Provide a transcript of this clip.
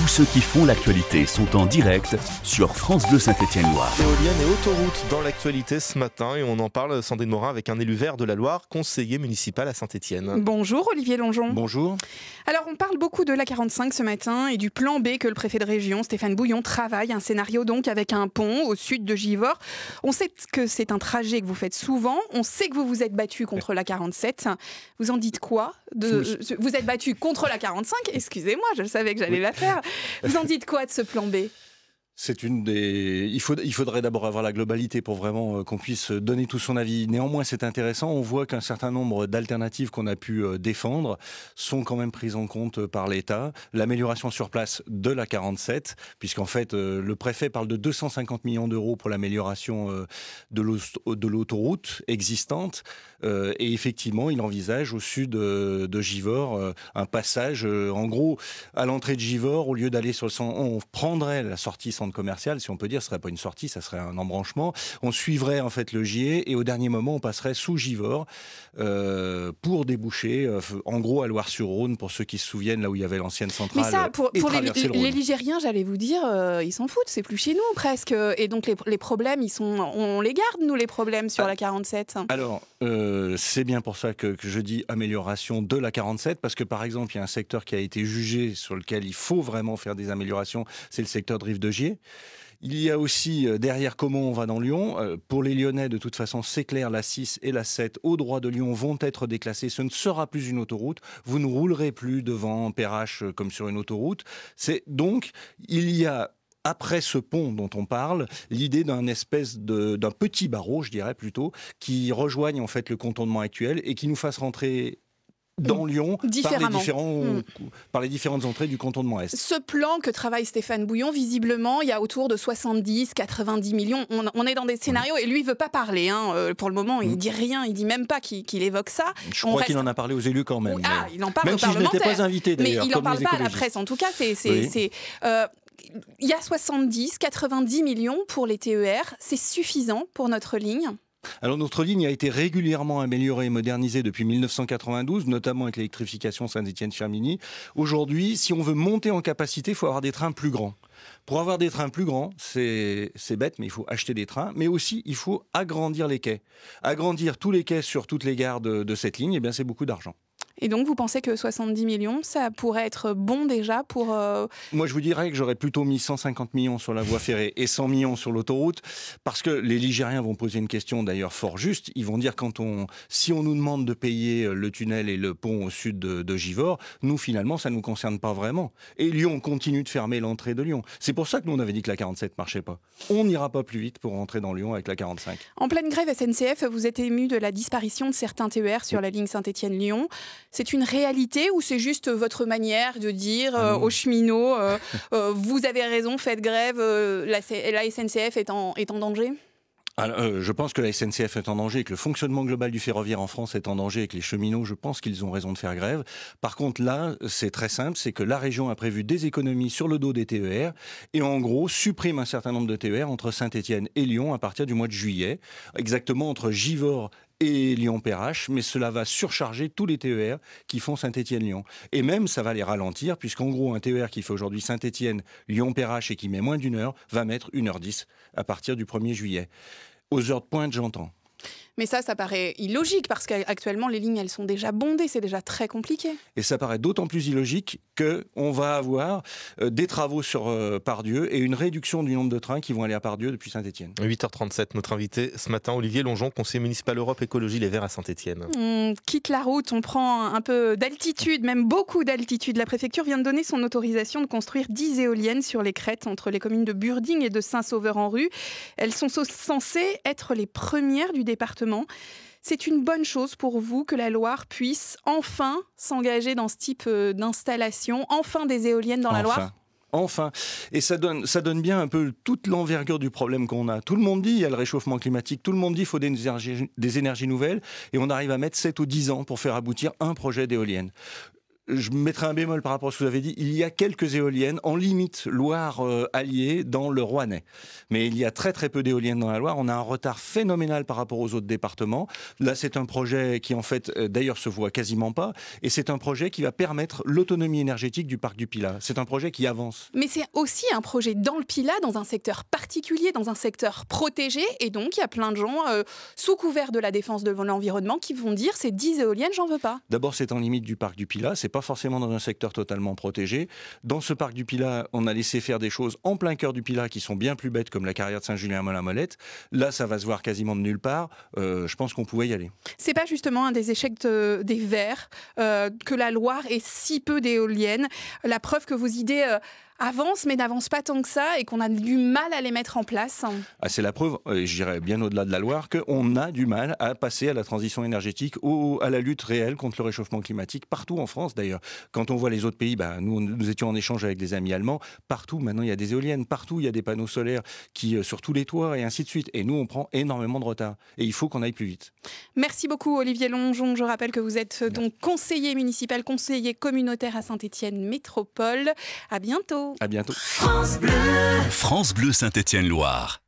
Tous ceux qui font l'actualité sont en direct sur France Bleu Saint-Étienne-Loire. Éolienne et autoroute dans l'actualité ce matin et on en parle, Sandrine Morin, avec un élu vert de la Loire, conseiller municipal à Saint-Étienne. Bonjour Olivier Longeon. Bonjour. Alors on parle beaucoup de l'A45 ce matin et du plan B que le préfet de région, Stéphane Bouillon, travaille. Un scénario donc avec un pont au sud de Givors. On sait que c'est un trajet que vous faites souvent. On sait que vous vous êtes battu contre l'A47. Vous en dites quoi Vous êtes battu contre l'A45 ? Excusez-moi, je savais que j'allais la faire. Vous en dites quoi de ce plan B ? C'est une des. Il faudrait d'abord avoir la globalité pour vraiment qu'on puisse donner tout son avis. Néanmoins, c'est intéressant. On voit qu'un certain nombre d'alternatives qu'on a pu défendre sont quand même prises en compte par l'État. L'amélioration sur place de la 47, puisqu'en fait, le préfet parle de 250 millions d'euros pour l'amélioration de l'autoroute existante. Et effectivement, il envisage au sud de Givors un passage. En gros, à l'entrée de Givors, au lieu d'aller sur le centre, on prendrait la sortie centre commercial, si on peut dire, ce serait pas une sortie, ça serait un embranchement. On suivrait en fait le Gier et au dernier moment, on passerait sous Givors pour déboucher, en gros, à Loire-sur-Rhône, pour ceux qui se souviennent, là où il y avait l'ancienne centrale. Mais ça, pour les Ligériens, j'allais vous dire, ils s'en foutent, c'est plus chez nous presque. Et donc les problèmes, on les garde, nous, les problèmes sur la 47. Alors, c'est bien pour ça que je dis amélioration de la 47, parce que par exemple, il y a un secteur qui a été jugé sur lequel il faut vraiment faire des améliorations, c'est le secteur de Rive de Gier. Il y a aussi derrière comment on va dans Lyon. Pour les Lyonnais, de toute façon, c'est clair, la 6 et la 7 au droit de Lyon vont être déclassées. Ce ne sera plus une autoroute. Vous ne roulerez plus devant Perrache comme sur une autoroute. Donc, il y a après ce pont dont on parle, l'idée d'un petit barreau, je dirais plutôt, qui rejoigne en fait le contournement actuel et qui nous fasse rentrer dans Lyon par les différentes entrées du contournement Est. Ce plan que travaille Stéphane Bouillon, visiblement, il y a autour de 70-90 millions. On est dans des scénarios et lui, il ne veut pas parler. Pour le moment, il ne dit rien, il ne dit même pas qu'il évoque ça. Je crois qu'il en a parlé aux élus quand même. Il en parle même aux si je n'étais pas invité d'ailleurs. Mais il n'en parle pas à la presse. En tout cas, il y a 70-90 millions pour les TER. C'est suffisant pour notre ligne ? Alors notre ligne a été régulièrement améliorée et modernisée depuis 1992, notamment avec l'électrification Saint-Étienne-Firminy. Aujourd'hui, si on veut monter en capacité, il faut avoir des trains plus grands. Pour avoir des trains plus grands, c'est bête, mais il faut acheter des trains, mais aussi il faut agrandir les quais. Agrandir tous les quais sur toutes les gares de cette ligne, c'est beaucoup d'argent. Et donc, vous pensez que 70 millions, ça pourrait être bon déjà pour... Moi, je vous dirais que j'aurais plutôt mis 150 millions sur la voie ferrée et 100 millions sur l'autoroute, parce que les Ligériens vont poser une question d'ailleurs fort juste. Ils vont dire, si on nous demande de payer le tunnel et le pont au sud de Givors, nous, finalement, ça ne nous concerne pas vraiment. Et Lyon continue de fermer l'entrée de Lyon. C'est pour ça que nous, on avait dit que la 47 ne marchait pas. On n'ira pas plus vite pour rentrer dans Lyon avec la 45. En pleine grève SNCF, vous êtes ému de la disparition de certains TER sur la ligne Saint-Étienne-Lyon. C'est une réalité ou c'est juste votre manière de dire aux cheminots vous avez raison, faites grève, la SNCF est en danger ? Alors, je pense que la SNCF est en danger, que le fonctionnement global du ferroviaire en France est en danger et que les cheminots, je pense qu'ils ont raison de faire grève. Par contre, là, c'est très simple, c'est que la région a prévu des économies sur le dos des TER et en gros supprime un certain nombre de TER entre Saint-Étienne et Lyon à partir du mois de juillet, exactement entre Givors et Lyon-Perrache, mais cela va surcharger tous les TER qui font Saint-Étienne-Lyon. Et même, ça va les ralentir, puisqu'en gros, un TER qui fait aujourd'hui Saint-Étienne, Lyon-Perrache et qui met moins d'1 heure, va mettre 1h10 à partir du 1er juillet. Aux heures de pointe, j'entends. Mais ça paraît illogique parce qu'actuellement, les lignes, elles sont déjà bondées. C'est déjà très compliqué. Et ça paraît d'autant plus illogique qu'on va avoir des travaux sur Pardieu et une réduction du nombre de trains qui vont aller à Pardieu depuis Saint-Étienne. 8h37, notre invité ce matin, Olivier Longeon, conseiller municipal Europe Écologie Les Verts à Saint-Étienne. On quitte la route, on prend un peu d'altitude, même beaucoup d'altitude. La préfecture vient de donner son autorisation de construire 10 éoliennes sur les crêtes entre les communes de Burding et de Saint-Sauveur-en-Rue. Elles sont censées être les premières du département. C'est une bonne chose pour vous que la Loire puisse enfin s'engager dans ce type d'installation, enfin des éoliennes dans la Loire ? Enfin, et ça donne bien un peu toute l'envergure du problème qu'on a. Tout le monde dit il y a le réchauffement climatique, tout le monde dit il faut des énergies nouvelles, et on arrive à mettre 7 ou 10 ans pour faire aboutir un projet d'éolienne. Je mettrai un bémol par rapport à ce que vous avez dit. Il y a quelques éoliennes en limite Loire-Allier dans le Rouennais. Mais il y a très très peu d'éoliennes dans la Loire. On a un retard phénoménal par rapport aux autres départements. Là, c'est un projet qui en fait d'ailleurs se voit quasiment pas. Et c'est un projet qui va permettre l'autonomie énergétique du parc du Pilat. C'est un projet qui avance. Mais c'est aussi un projet dans le Pilat, dans un secteur particulier, dans un secteur protégé. Et donc, il y a plein de gens, sous couvert de la défense de l'environnement, qui vont dire ces 10 éoliennes, j'en veux pas. D'abord, c'est en limite du parc du Pilat. C'est pas forcément dans un secteur totalement protégé. Dans ce parc du Pilat, on a laissé faire des choses en plein cœur du Pilat qui sont bien plus bêtes, comme la carrière de Saint-Julien-Molin-Molette. Là, ça va se voir quasiment de nulle part. Je pense qu'on pouvait y aller. C'est pas justement un des échecs des Verts que la Loire ait si peu d'éoliennes. La preuve que vos idées avancent, mais n'avancent pas tant que ça, et qu'on a du mal à les mettre en place. Ah, c'est la preuve, et je dirais bien au-delà de la Loire, qu'on a du mal à passer à la transition énergétique, à la lutte réelle contre le réchauffement climatique, partout en France d'ailleurs. Quand on voit les autres pays, nous étions en échange avec des amis allemands, partout maintenant il y a des éoliennes, partout il y a des panneaux solaires sur tous les toits et ainsi de suite. Et nous on prend énormément de retard. Et il faut qu'on aille plus vite. Merci beaucoup Olivier Longeon. Je rappelle que vous êtes donc conseiller municipal, conseiller communautaire à Saint-Étienne Métropole. À bientôt. À bientôt. France Bleu Saint-Étienne-Loire.